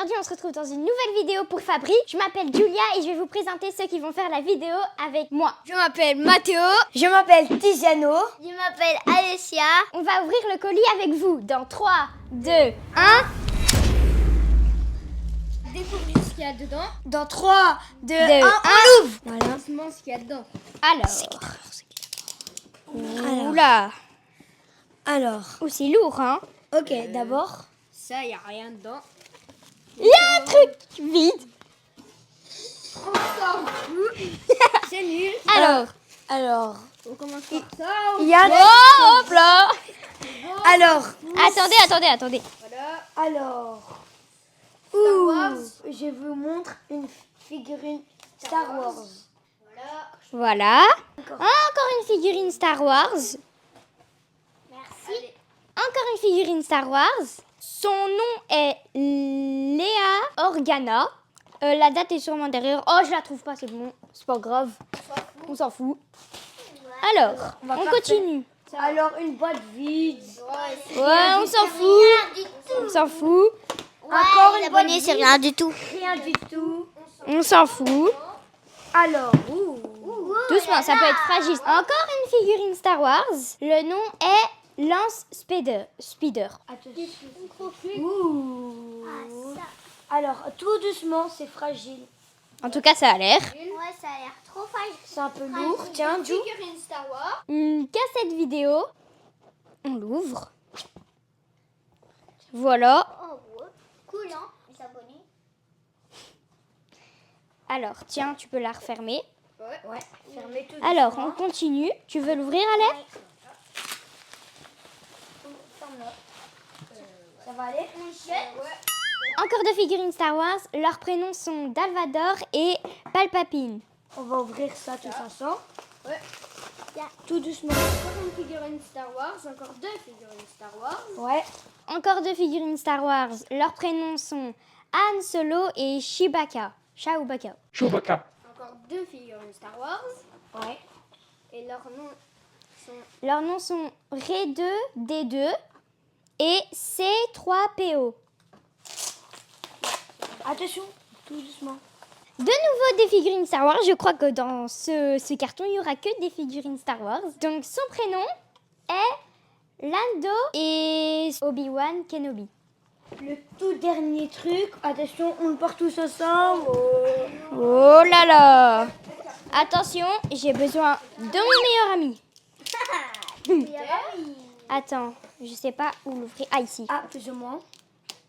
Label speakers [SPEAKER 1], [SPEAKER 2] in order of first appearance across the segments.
[SPEAKER 1] Aujourd'hui, on se retrouve dans une nouvelle vidéo pour Fabri. Je m'appelle Julia et je vais vous présenter ceux qui vont faire la vidéo avec moi.
[SPEAKER 2] Je m'appelle Mathéo.
[SPEAKER 3] Je m'appelle Tiziano.
[SPEAKER 4] Je m'appelle Alessia.
[SPEAKER 1] On va ouvrir le colis avec vous dans 3, 2, 1.
[SPEAKER 2] Découvrir ce qu'il y a dedans.
[SPEAKER 3] Dans 3, 2, 1,
[SPEAKER 1] 1.
[SPEAKER 3] on l'ouvre. Voilà.
[SPEAKER 2] Doucement ce qu'il y a dedans.
[SPEAKER 1] Alors. Oula.
[SPEAKER 3] Alors,
[SPEAKER 1] Oh, c'est lourd, hein.
[SPEAKER 3] ok, d'abord.
[SPEAKER 2] Ça, il n'y a rien dedans.
[SPEAKER 1] Il y a un truc vide.
[SPEAKER 2] C'est nul.
[SPEAKER 1] Alors,
[SPEAKER 3] On
[SPEAKER 2] commence par ça.
[SPEAKER 3] il y a.
[SPEAKER 1] oh, hop là.
[SPEAKER 3] Alors,
[SPEAKER 1] Attendez.
[SPEAKER 2] Voilà.
[SPEAKER 3] alors.
[SPEAKER 2] Wars.
[SPEAKER 3] Je vous montre une figurine Star Wars.
[SPEAKER 1] Voilà. Encore une figurine Star Wars.
[SPEAKER 4] Merci.
[SPEAKER 1] Encore une figurine Star Wars. Son nom est Léa Organa. La date est sûrement derrière. Oh, je la trouve pas, c'est bon. C'est pas grave. On s'en fout. Alors, on continue.
[SPEAKER 3] Alors, une boîte vide.
[SPEAKER 1] Ouais, on s'en fout. On s'en fout.
[SPEAKER 3] Encore
[SPEAKER 4] les
[SPEAKER 3] une boîte
[SPEAKER 4] abonnés, c'est
[SPEAKER 3] vide.
[SPEAKER 4] rien du tout.
[SPEAKER 3] Rien du tout.
[SPEAKER 1] On s'en fout.
[SPEAKER 3] Alors,
[SPEAKER 1] Doucement, ça peut être fragile. Encore une figurine Star Wars. Le nom est Lance Speeder.
[SPEAKER 3] alors, tout doucement, c'est fragile.
[SPEAKER 1] En tout cas, ça a l'air.
[SPEAKER 4] Ouais, ça a l'air trop fragile.
[SPEAKER 3] C'est un peu lourd. Tiens, Ju.
[SPEAKER 2] Figurine Star Wars.
[SPEAKER 1] Une cassette vidéo. On l'ouvre. Voilà.
[SPEAKER 4] Oh, ouais. Cool, hein, les abonnés.
[SPEAKER 1] Alors, tiens, tu peux la refermer.
[SPEAKER 3] Ouais, fermez tout.
[SPEAKER 1] Alors,
[SPEAKER 3] doucement.
[SPEAKER 1] on continue. Tu veux l'ouvrir, Alain?
[SPEAKER 3] Ça va aller?
[SPEAKER 1] Encore deux figurines Star Wars. Leurs prénoms sont Dalvador et Palpatine.
[SPEAKER 3] On va ouvrir ça tous ensemble.
[SPEAKER 2] Ouais.
[SPEAKER 3] Tout doucement.
[SPEAKER 2] Encore une figurine Star Wars. Encore deux figurines Star Wars.
[SPEAKER 3] Ouais.
[SPEAKER 1] Encore deux figurines Star Wars. Leurs prénoms sont Han Solo et Chewbacca.
[SPEAKER 5] Chewbacca.
[SPEAKER 2] Encore deux figurines Star Wars.
[SPEAKER 3] Ouais.
[SPEAKER 2] Et leurs noms sont...
[SPEAKER 1] Leurs noms sont Rey 2, D2 et C3PO.
[SPEAKER 3] Attention, tout doucement.
[SPEAKER 1] De nouveau des figurines Star Wars. Je crois que dans ce carton, il n'y aura que des figurines Star Wars. Donc son prénom est Lando et Obi-Wan Kenobi.
[SPEAKER 3] Le tout dernier truc, attention, on le porte tous ensemble.
[SPEAKER 1] Oh là là! Attention, j'ai besoin de mon meilleur ami. Attends, je sais pas où l'ouvrir. Ah, ici.
[SPEAKER 3] Ah, plus ou moins.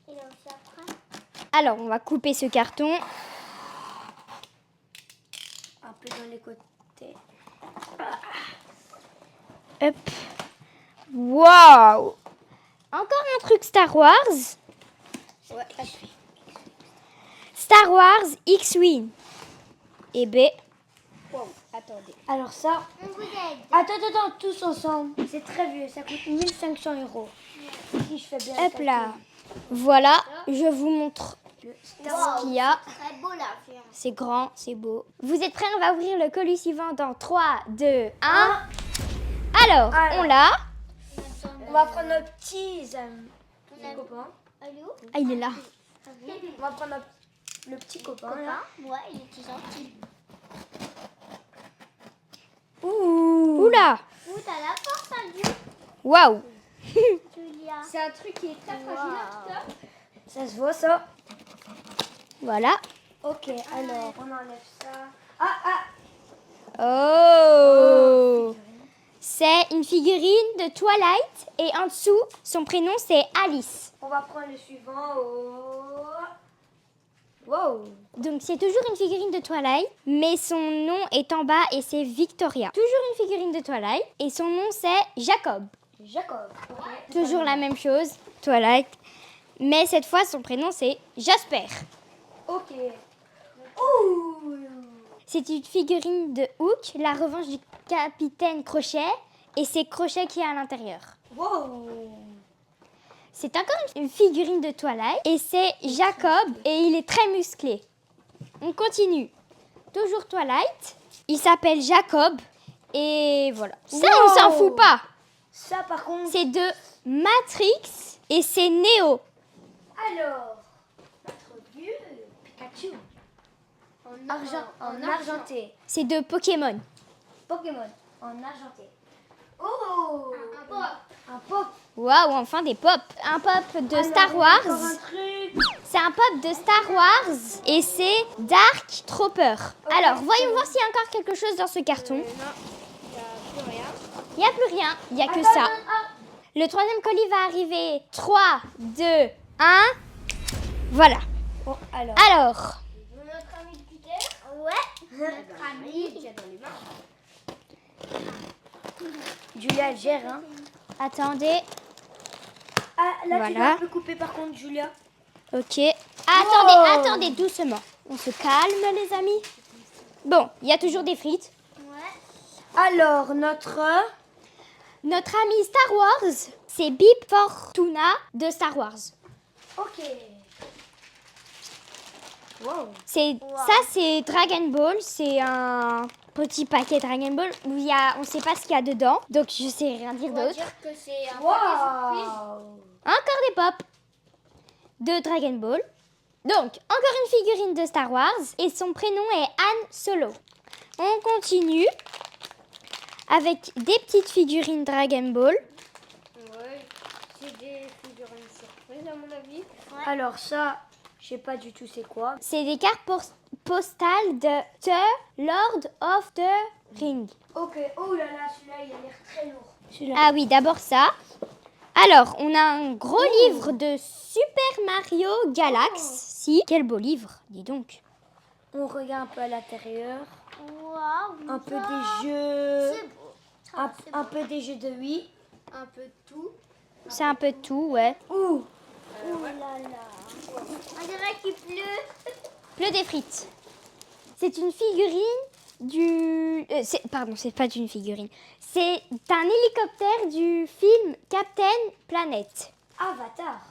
[SPEAKER 4] Et donc, ça prend.
[SPEAKER 1] Alors, on va couper ce carton.
[SPEAKER 3] Un peu dans les côtés.
[SPEAKER 1] Hop. Waouh! Encore un truc Star Wars.
[SPEAKER 2] Ouais.
[SPEAKER 1] Star Wars X-Wing. Et B.
[SPEAKER 2] Wow. Attendez.
[SPEAKER 3] Alors ça,
[SPEAKER 4] On vous aide.
[SPEAKER 3] attends, tous ensemble. C'est très vieux, ça coûte 1500 €. Si je fais bien. le
[SPEAKER 1] Hop
[SPEAKER 3] calcul.
[SPEAKER 1] là. Voilà, je vous montre ce qu'il y a.
[SPEAKER 4] Très beau, la firme.
[SPEAKER 1] C'est grand, c'est beau. Vous êtes prêts? On va ouvrir le colis suivant dans 3, 2, 1. Alors, on l'a.
[SPEAKER 3] On va prendre nos petits copains.
[SPEAKER 4] Allô?
[SPEAKER 1] Ah, il est là.
[SPEAKER 3] On va prendre le petit copain. Là.
[SPEAKER 4] Ouais, il est tout gentil.
[SPEAKER 1] Oula.
[SPEAKER 4] Ouh, t'as la force, hein, Dieu.
[SPEAKER 1] Waouh.
[SPEAKER 4] Julia.
[SPEAKER 2] C'est un truc qui est très fragile, en tout cas.
[SPEAKER 3] Ça se voit ça.
[SPEAKER 1] Voilà.
[SPEAKER 3] Ok, alors on enlève ça.
[SPEAKER 1] Oh. C'est une figurine de Twilight et en dessous, son prénom c'est Alice.
[SPEAKER 3] On va prendre le suivant. Wow.
[SPEAKER 1] Donc c'est toujours une figurine de Twilight, mais son nom est en bas et c'est Victoria. Toujours une figurine de Twilight et son nom c'est Jacob.
[SPEAKER 3] Jacob.
[SPEAKER 1] Toujours la même chose, Twilight. Mais cette fois, son prénom c'est Jasper.
[SPEAKER 3] Ok. Ouh.
[SPEAKER 1] C'est une figurine de Hook, la revanche du capitaine Crochet, et c'est Crochet qui est à l'intérieur.
[SPEAKER 3] Wow.
[SPEAKER 1] C'est encore une figurine de Twilight, et c'est Jacob, et il est très musclé. On continue. Toujours Twilight. Il s'appelle Jacob, et voilà. Ça, on s'en fout pas.
[SPEAKER 3] Ça, par contre.
[SPEAKER 1] C'est de Matrix, et c'est Neo.
[SPEAKER 3] Alors, En argenté.
[SPEAKER 1] C'est de Pokémon.
[SPEAKER 3] Pokémon. En argenté. Oh! Un pop.
[SPEAKER 1] Waouh, enfin des pop. Un pop de Star Wars.
[SPEAKER 3] Encore un truc.
[SPEAKER 1] C'est un pop de Star Wars et c'est Dark Trooper. Alors, voyons voir s'il y a encore quelque chose dans ce carton. Il n'y a plus rien. Il n'y a que ça. Le troisième colis va arriver. 3, 2, 1. Voilà.
[SPEAKER 3] Bon, alors.
[SPEAKER 1] Alors,
[SPEAKER 4] Notre ami Peter. Ouais. Notre ami.
[SPEAKER 3] Julia elle gère, hein.
[SPEAKER 1] attendez.
[SPEAKER 3] Ah, là, tu
[SPEAKER 1] Voilà.
[SPEAKER 3] vas un peu couper par contre, Julia.
[SPEAKER 1] Ok. Attendez, doucement. On se calme, les amis. Bon, il y a toujours des frites.
[SPEAKER 3] Alors, notre
[SPEAKER 1] Notre ami Star Wars, c'est Bib Fortuna de Star Wars.
[SPEAKER 3] Ok. Wow.
[SPEAKER 1] Ça, c'est Dragon Ball. C'est un petit paquet Dragon Ball où on ne sait pas ce qu'il y a dedans. Donc, je sais rien dire
[SPEAKER 2] On va
[SPEAKER 1] d'autre.
[SPEAKER 2] dire que c'est un paquet
[SPEAKER 3] Wow.
[SPEAKER 1] Encore des pop de Dragon Ball. Donc, encore une figurine de Star Wars et son prénom est Han Solo. On continue avec des petites figurines Dragon Ball.
[SPEAKER 2] Ouais, c'est des figurines surprises à mon avis.
[SPEAKER 3] Alors ça, je sais pas du tout c'est quoi.
[SPEAKER 1] C'est des cartes postales de The Lord of the Ring.
[SPEAKER 3] Ok. Oh là là, celui-là, il a l'air très lourd.
[SPEAKER 1] Ah oui, d'abord ça. Alors, on a un gros livre de Super Mario Galaxy. Quel beau livre, dis donc.
[SPEAKER 3] On regarde un peu à l'intérieur.
[SPEAKER 4] Waouh.
[SPEAKER 3] Un peu des jeux.
[SPEAKER 4] C'est beau.
[SPEAKER 3] Un peu des jeux de Wii.
[SPEAKER 2] Un peu de tout.
[SPEAKER 1] C'est un peu de tout, ouais.
[SPEAKER 3] Ouh.
[SPEAKER 4] Oh là là. On dirait qu'il pleut.
[SPEAKER 1] Bleu des frites. C'est une figurine du... pardon, c'est pas une figurine. C'est un hélicoptère du film Captain Planet.
[SPEAKER 3] Avatar.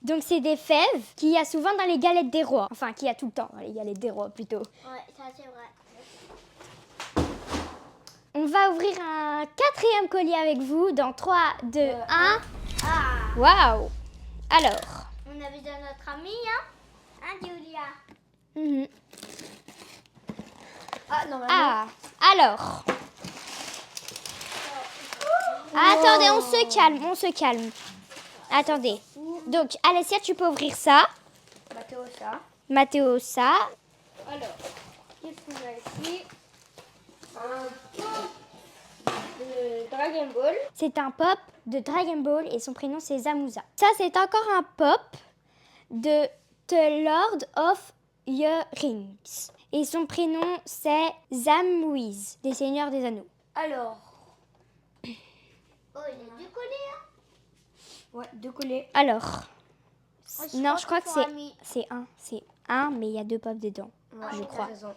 [SPEAKER 1] Donc c'est des fèves qu'il y a souvent dans les galettes des rois. Enfin, qu'il y a tout le temps dans les galettes des rois plutôt.
[SPEAKER 4] Ouais, ça c'est vrai.
[SPEAKER 1] On va ouvrir un quatrième colis avec vous dans 3, 2, 1.
[SPEAKER 4] Ah.
[SPEAKER 1] Waouh! Alors.
[SPEAKER 4] On avait dans notre ami, hein? Hein, Julia?
[SPEAKER 1] Mhm.
[SPEAKER 3] Ah, normalement.
[SPEAKER 1] Ah, alors. Attendez, on se calme. Attendez. Donc, Alessia, tu peux ouvrir ça.
[SPEAKER 3] Mathéo, ça.
[SPEAKER 1] Mathéo, ça.
[SPEAKER 2] Alors, qu'est-ce qu'on a ici? Un pop de Dragon Ball.
[SPEAKER 1] C'est un pop de Dragon Ball et son prénom c'est Zamuza. Ça, c'est encore un pop de The Lord of the Rings. Et son prénom c'est Samwise, des Seigneurs des Anneaux.
[SPEAKER 3] Alors.
[SPEAKER 4] Oh, il est du collier, hein?
[SPEAKER 3] Ouais, deux collets.
[SPEAKER 1] Alors.
[SPEAKER 4] je
[SPEAKER 1] Non,
[SPEAKER 4] crois
[SPEAKER 1] je crois que
[SPEAKER 4] qu'ils sont amis.
[SPEAKER 1] c'est un, mais il y a 2 pops dedans.
[SPEAKER 3] Ouais,
[SPEAKER 1] je
[SPEAKER 3] t'as
[SPEAKER 1] crois.
[SPEAKER 3] raison.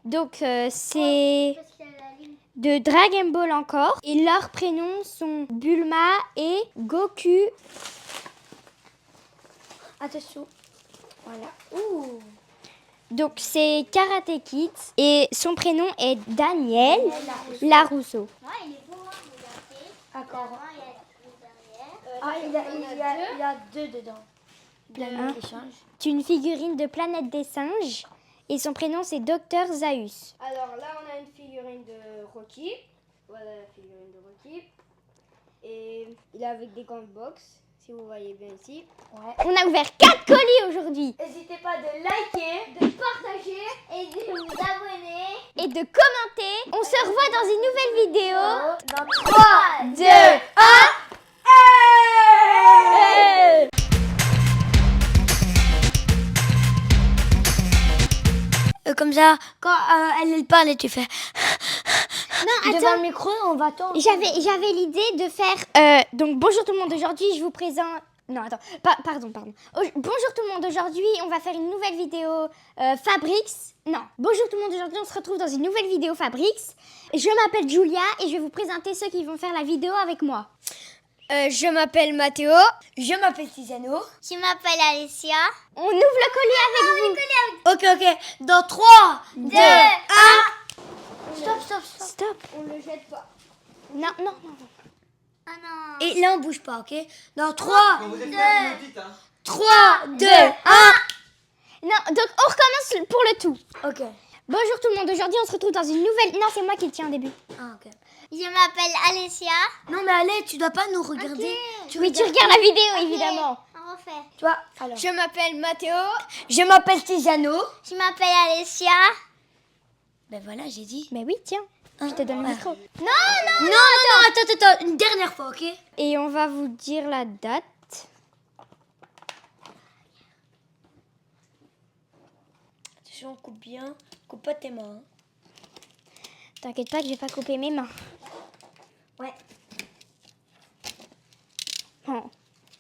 [SPEAKER 1] Donc, c'est
[SPEAKER 4] Parce qu'il y a la ligne.
[SPEAKER 1] de Dragon Ball encore. Et leurs prénoms sont Bulma et Goku.
[SPEAKER 3] Attention. Voilà. Ouh.
[SPEAKER 1] Donc, c'est Karate Kid. Et son prénom est Daniel Larousseau.
[SPEAKER 4] Ouais, il est beau, hein, regardez.
[SPEAKER 3] D'accord.
[SPEAKER 4] Avant, il y a le derrière.
[SPEAKER 3] Ah, il y a deux dedans.
[SPEAKER 1] Hein?
[SPEAKER 3] Échange.
[SPEAKER 1] C'est une figurine de Planète des Singes. Et son prénom, c'est Dr. Zaus.
[SPEAKER 2] Alors là, on a une figurine de Rocky. Voilà la figurine de Rocky. Et il est avec des gants de boxe, si vous voyez bien ici.
[SPEAKER 3] Ouais.
[SPEAKER 1] On a ouvert 4 colis aujourd'hui.
[SPEAKER 3] N'hésitez pas de liker.
[SPEAKER 4] De partager et de vous abonner.
[SPEAKER 1] Et de commenter. On se revoit dans une nouvelle vidéo.
[SPEAKER 3] Dans 3,
[SPEAKER 1] 2, 1.
[SPEAKER 3] Comme ça, quand elle parle et tu fais.
[SPEAKER 1] Non,
[SPEAKER 3] Devant
[SPEAKER 1] attends.
[SPEAKER 3] le micro, on va attendre.
[SPEAKER 1] J'avais l'idée de faire... donc, bonjour tout le monde. Aujourd'hui, je vous présente... Non, attends. Pardon. Bonjour tout le monde. Aujourd'hui, on va faire une nouvelle vidéo Fabrics. Non. Bonjour tout le monde. Aujourd'hui, on se retrouve dans une nouvelle vidéo Fabrics. Je m'appelle Julia et je vais vous présenter ceux qui vont faire la vidéo avec moi. Je m'appelle Mathéo.
[SPEAKER 3] Je m'appelle Tiziano.
[SPEAKER 4] Je m'appelle Alicia.
[SPEAKER 1] On ouvre le colis avec vous.
[SPEAKER 3] Ok. Dans 3, 2, 1.
[SPEAKER 1] Stop.
[SPEAKER 2] On le jette pas.
[SPEAKER 1] Non.
[SPEAKER 4] Ah non.
[SPEAKER 3] Et là, on bouge pas, ok? Dans 3,
[SPEAKER 6] Quand vous êtes prêts, vous me dites, hein.
[SPEAKER 3] 3, 2, 1.
[SPEAKER 1] Non, donc on recommence pour le tout.
[SPEAKER 3] Ok.
[SPEAKER 1] Bonjour tout le monde, aujourd'hui on se retrouve dans une nouvelle... Non, c'est moi qui le tiens au début.
[SPEAKER 3] Ah, ok.
[SPEAKER 4] Je m'appelle Alessia.
[SPEAKER 3] Non, mais allez, tu dois pas nous regarder.
[SPEAKER 1] Oui, tu regardes la vidéo, évidemment.
[SPEAKER 4] On refait.
[SPEAKER 3] Tu vois, alors.
[SPEAKER 2] Je m'appelle Mathéo.
[SPEAKER 3] Je m'appelle Tiziano.
[SPEAKER 4] Je m'appelle Alessia.
[SPEAKER 3] Ben voilà, j'ai dit.
[SPEAKER 1] Mais oui, tiens, je te donne le micro.
[SPEAKER 3] Non, attends, une dernière fois, ok?
[SPEAKER 1] Et on va vous dire la date.
[SPEAKER 3] Attention, coupe bien. Coupe pas tes mains.
[SPEAKER 1] T'inquiète pas que je vais pas couper mes mains.
[SPEAKER 3] Ouais.
[SPEAKER 1] Oh.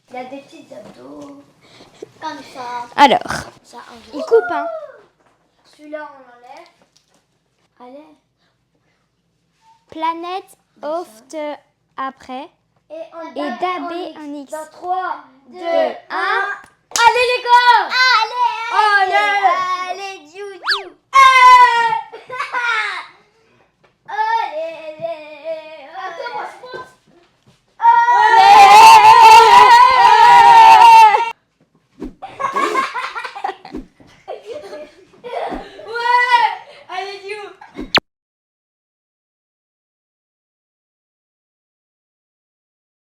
[SPEAKER 3] Il y a des petits abdos.
[SPEAKER 4] Comme ça.
[SPEAKER 1] Alors,
[SPEAKER 3] Ça,
[SPEAKER 1] il coupe, hein.
[SPEAKER 3] celui-là, on l'enlève. Allez.
[SPEAKER 1] Planète, oft après.
[SPEAKER 3] Et
[SPEAKER 1] Et dabé un X.
[SPEAKER 3] Dans 3, 2, 1.